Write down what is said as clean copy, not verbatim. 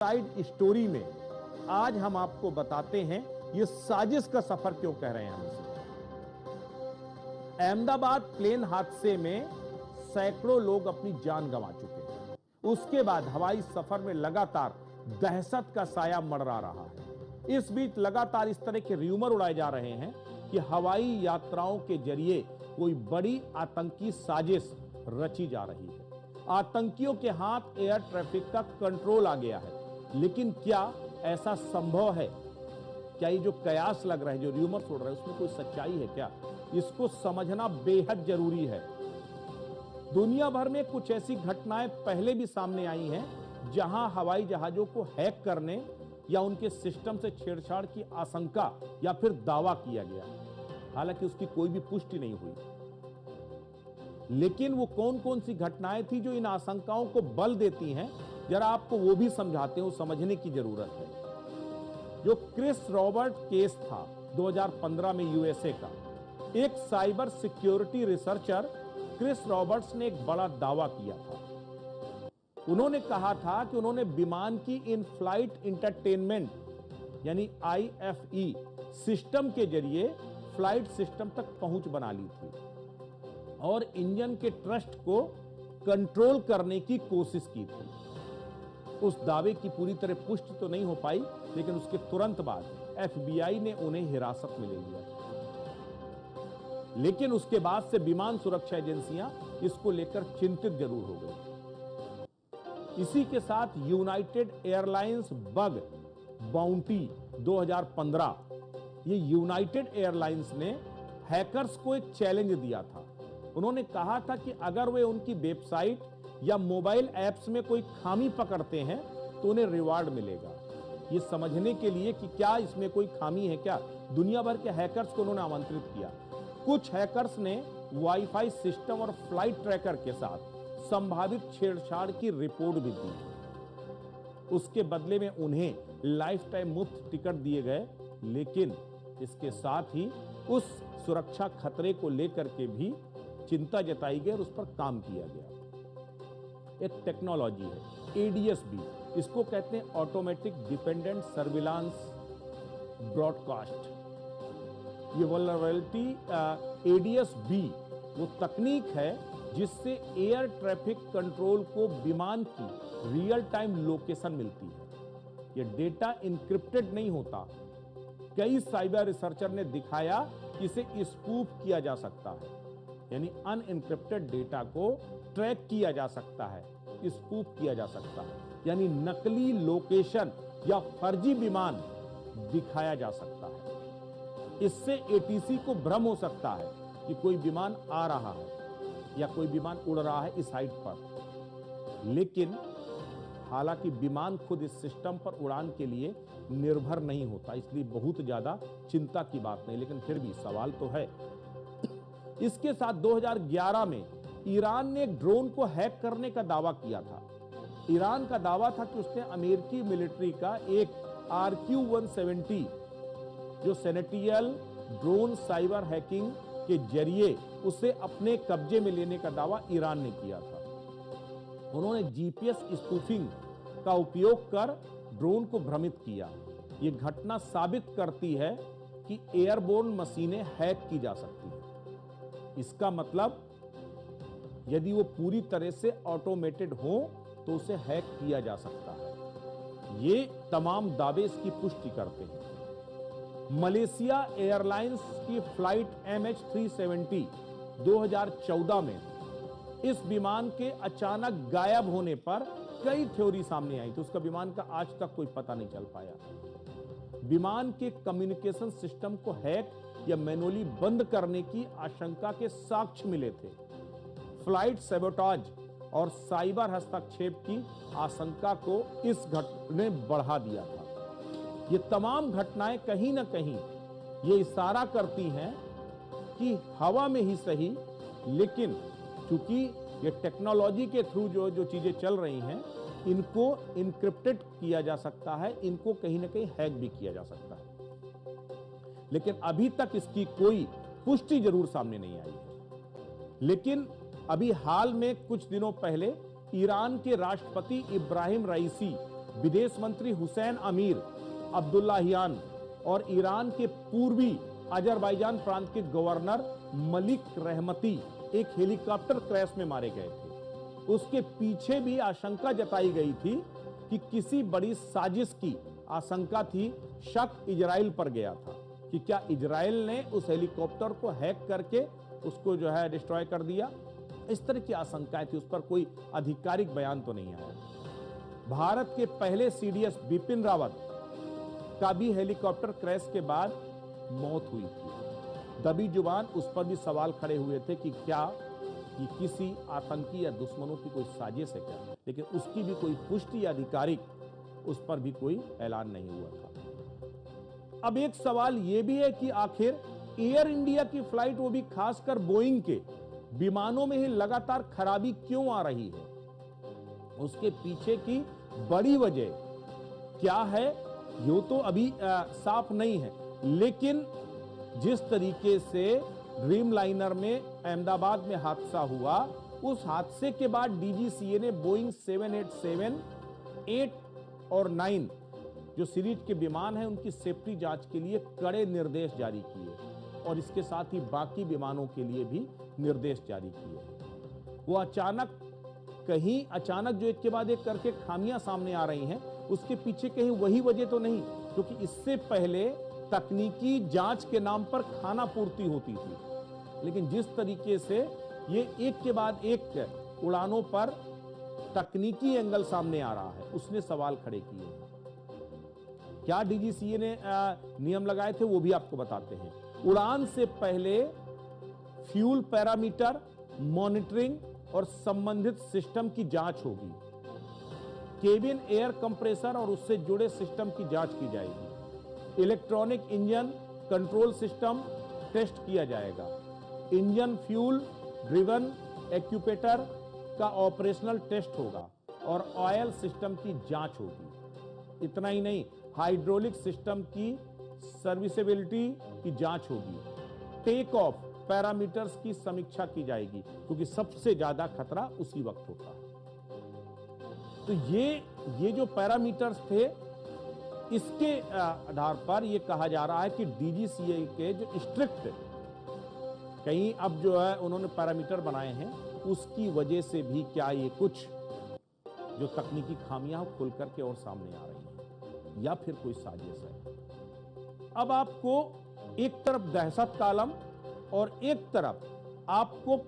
Side story में आज हम आपको बताते हैं ये साजिश का सफर क्यों कह रहे हैं हम इसे। अहमदाबाद प्लेन हादसे में सैकड़ों लोग अपनी जान गंवा चुके हैं। उसके बाद हवाई सफर में लगातार दहशत का साया मंडरा रहा है। इस बीच लगातार इस तरह के र्यूमर उड़ाए जा रहे हैं कि हवाई यात्राओं के जरिए कोई बड़ी आतंकी साजिश रची जा रही है। आतंकियों के हाथ एयर ट्रैफिक का कंट्रोल आ गया है। लेकिन क्या ऐसा संभव है? क्या ये जो कयास लग रहा है, जो र्यूमर उड़ रहा है, उसमें कोई सच्चाई है क्या? इसको समझना बेहद जरूरी है। दुनिया भर में कुछ ऐसी घटनाएं पहले भी सामने आई हैं जहां हवाई जहाजों को हैक करने या उनके सिस्टम से छेड़छाड़ की आशंका या फिर दावा किया गया, हालांकि उसकी कोई भी पुष्टि नहीं हुई। लेकिन वो कौन कौन सी घटनाएं थी जो इन आशंकाओं को बल देती हैं, जरा आपको वो भी समझाते हैं, समझने की जरूरत है। जो क्रिस रॉबर्ट केस था 2015 में यूएसए का, एक cyber security researcher Chris Roberts ने एक बड़ा दावा किया था। उन्होंने कहा था कि उन्होंने विमान की इन फ्लाइट इंटरटेनमेंट यानी आईएफई सिस्टम के जरिए फ्लाइट सिस्टम तक पहुंच बना ली थी और इंजन के ट्रस्ट को कंट्रोल करने की कोशिश की थी। उस दावे की पूरी तरह पुष्टि तो नहीं हो पाई, लेकिन उसके तुरंत बाद एफबीआई ने उन्हें हिरासत में ले लिया। लेकिन उसके बाद से विमान सुरक्षा एजेंसियां इसको लेकर चिंतित जरूर हो गई। इसी के साथ यूनाइटेड एयरलाइंस बग बाउंटी 2015, ये यूनाइटेड एयरलाइंस ने हैकर्स को एक चैलेंज दिया था। उन्होंने कहा था कि अगर वे उनकी वेबसाइट या मोबाइल ऐप्स में कोई खामी पकड़ते हैं तो उन्हें रिवार्ड मिलेगा। ये समझने के लिए कि क्या इसमें कोई खामी है क्या, दुनिया भर के हैकर्स को उन्होंने आमंत्रित किया। कुछ हैकर्स ने वाईफाई सिस्टम और फ्लाइट ट्रैकर के साथ संभावित छेड़छाड़ की रिपोर्ट भी दी। उसके बदले में उन्हें लाइफ टाइम मुफ्त टिकट दिए गए। लेकिन इसके साथ ही उस सुरक्षा खतरे को लेकर के भी चिंता जताई गई और उस पर काम किया गया। एक टेक्नोलॉजी है एडीएसबी, इसको कहते हैं ऑटोमेटिक डिपेंडेंट सर्विलांस ब्रॉडकास्ट। ये वल्नरेबिलिटी एडीएसबी वो तकनीक है जिससे एयर ट्रैफिक कंट्रोल को विमान की रियल टाइम लोकेशन मिलती है। ये डेटा इनक्रिप्टेड नहीं होता। कई साइबर रिसर्चर ने दिखाया कि इसे स्पूफ किया जा सकता है, यानी अनइनक्रिप्टेड डेटा को ट्रैक किया जा सकता है, स्पूफ किया जा सकता है, यानी नकली लोकेशन या फर्जी विमान दिखाया जा सकता है। इससे एटीसी को भ्रम हो सकता है कि कोई विमान आ रहा है या कोई विमान उड़ रहा है इस हाइट पर। लेकिन हालांकि विमान खुद इस सिस्टम पर उड़ान के लिए निर्भर नहीं होता, इसलिए बहुत ज्यादा चिंता की बात नहीं, लेकिन फिर भी सवाल तो है। इसके साथ 2011 में ईरान ने एक ड्रोन को हैक करने का दावा किया था। ईरान का दावा था कि उसने अमेरिकी मिलिट्री का एक RQ-170 जो सेनेटियल ड्रोन साइबर हैकिंग के जरिए उसे अपने कब्जे में लेने का दावा ईरान ने किया था। उन्होंने जीपीएस स्पूफिंग का उपयोग कर ड्रोन को भ्रमित किया। यह घटना साबित करती है कि एयरबोर्न मशीनें हैक की जा सकती हैं। इसका मतलब यदि वो पूरी तरह से ऑटोमेटेड हो तो उसे हैक किया जा सकता है। ये तमाम दावे इसकी पुष्टि करते हैं। मलेशिया एयरलाइंस की फ्लाइट MH370 2014 में इस विमान के अचानक गायब होने पर कई थ्योरी सामने आई थी। उसका विमान का आज तक कोई पता नहीं चल पाया। विमान के कम्युनिकेशन सिस्टम को हैक या मैनुअली बंद करने की आशंका के साक्ष्य मिले थे। फ्लाइट सैबोटाज और साइबर हस्तक्षेप की आशंका को इस घटना ने बढ़ा दिया था। ये तमाम घटनाएं कहीं ना कहीं ये इशारा करती हैं कि हवा में ही सही, लेकिन चूंकि ये टेक्नोलॉजी के थ्रू जो चीजें चल रही हैं, इनको इनक्रिप्टेड किया जा सकता है, इनको कहीं ना कहीं हैक भी किया जा सकता है। लेकिन अभी तक इसकी कोई पुष्टि जरूर सामने नहीं आई है। लेकिन अभी हाल में कुछ दिनों पहले ईरान के राष्ट्रपति इब्राहिम राइसी विदेश मंत्री हुसैन अमीर अब्दुल्लाहियान और ईरान के पूर्वी अजरबैजान प्रांत के गवर्नर मलिक रहमती एक हेलीकॉप्टर क्रैश में मारे गए थे। उसके पीछे भी आशंका जताई गई थी कि किसी बड़ी साजिश की आशंका थी। शक इजराइल पर गया था कि क्या इजराइल ने उस हेलीकॉप्टर को हैक करके उसको जो है डिस्ट्रॉय कर दिया। इस तरह की आशंकाएं थी। उस पर कोई आधिकारिक बयान तो नहीं आया। भारत के पहले सीडीएस बिपिन रावत का भी हेलीकॉप्टर क्रैश के बाद मौत हुई थी। दबी जुबान उस पर भी सवाल खड़े हुए थे कि क्या कि किसी आतंकी या दुश्मनों की कोई साजिश है क्या, लेकिन उसकी भी कोई पुष्टि या आधिकारिक उस पर भी कोई ऐलान नहीं हुआ था। अब एक सवाल यह भी है कि आखिर एयर इंडिया की फ्लाइट, वो भी खासकर बोइंग के विमानों में ही लगातार खराबी क्यों आ रही है? उसके पीछे की बड़ी वजह क्या है ये तो अभी साफ नहीं है, लेकिन जिस तरीके से ड्रीम लाइनर में अहमदाबाद में हादसा हुआ, उस हादसे के बाद डीजीसीए ने बोइंग 787, 8 और 9 जो सीरीज के विमान हैं उनकी सेफ्टी जांच के लिए कड़े निर्देश जारी किए और इसके साथ ही बाकी विमानों के लिए भी निर्देश जारी किए। वो अचानक जो एक के बाद एक करके खामियां सामने आ रही हैं, उसके पीछे कहीं वही वजह तो नहीं, क्योंकि इससे पहले तकनीकी जांच के नाम पर खाना पूर्ति होती थी, लेकिन जिस तरीके से ये एक के बाद एक उड़ानों पर तकनीकी एंगल सामने आ रहा है, उसने सवाल खड़े किए। क्या डीजीसीए ने नियम लगाए थे वो भी आपको बताते हैं। उड़ान से पहले फ्यूल पैरामीटर, मॉनिटरिंग और संबंधित सिस्टम की जांच होगी। केबिन एयर कंप्रेसर और उससे जुड़े सिस्टम की जांच की जाएगी। Electronic engine control system test किया जाएगा। इंजन फ्यूल ड्रिवन एक्यूपेटर का ऑपरेशनल टेस्ट होगा और ऑयल सिस्टम की जांच होगी। इतना ही नहीं, हाइड्रोलिक सिस्टम की सर्विसेबिलिटी की जांच होगी। टेक ऑफ पैरामीटर्स की समीक्षा की जाएगी, क्योंकि सबसे ज्यादा खतरा उसी वक्त होता है। तो ये जो पैरामीटर्स थे, इसके आधार पर यह कहा जा रहा है कि डीजीसीए के जो स्ट्रिक्ट कहीं अब जो है उन्होंने पैरामीटर बनाए हैं, उसकी वजह से भी क्या ये कुछ जो तकनीकी खामियां खुल करके और सामने आ रही हैं, या फिर कोई साजिश है। अब आपको एक तरफ दहशत का आलम और एक तरफ आपको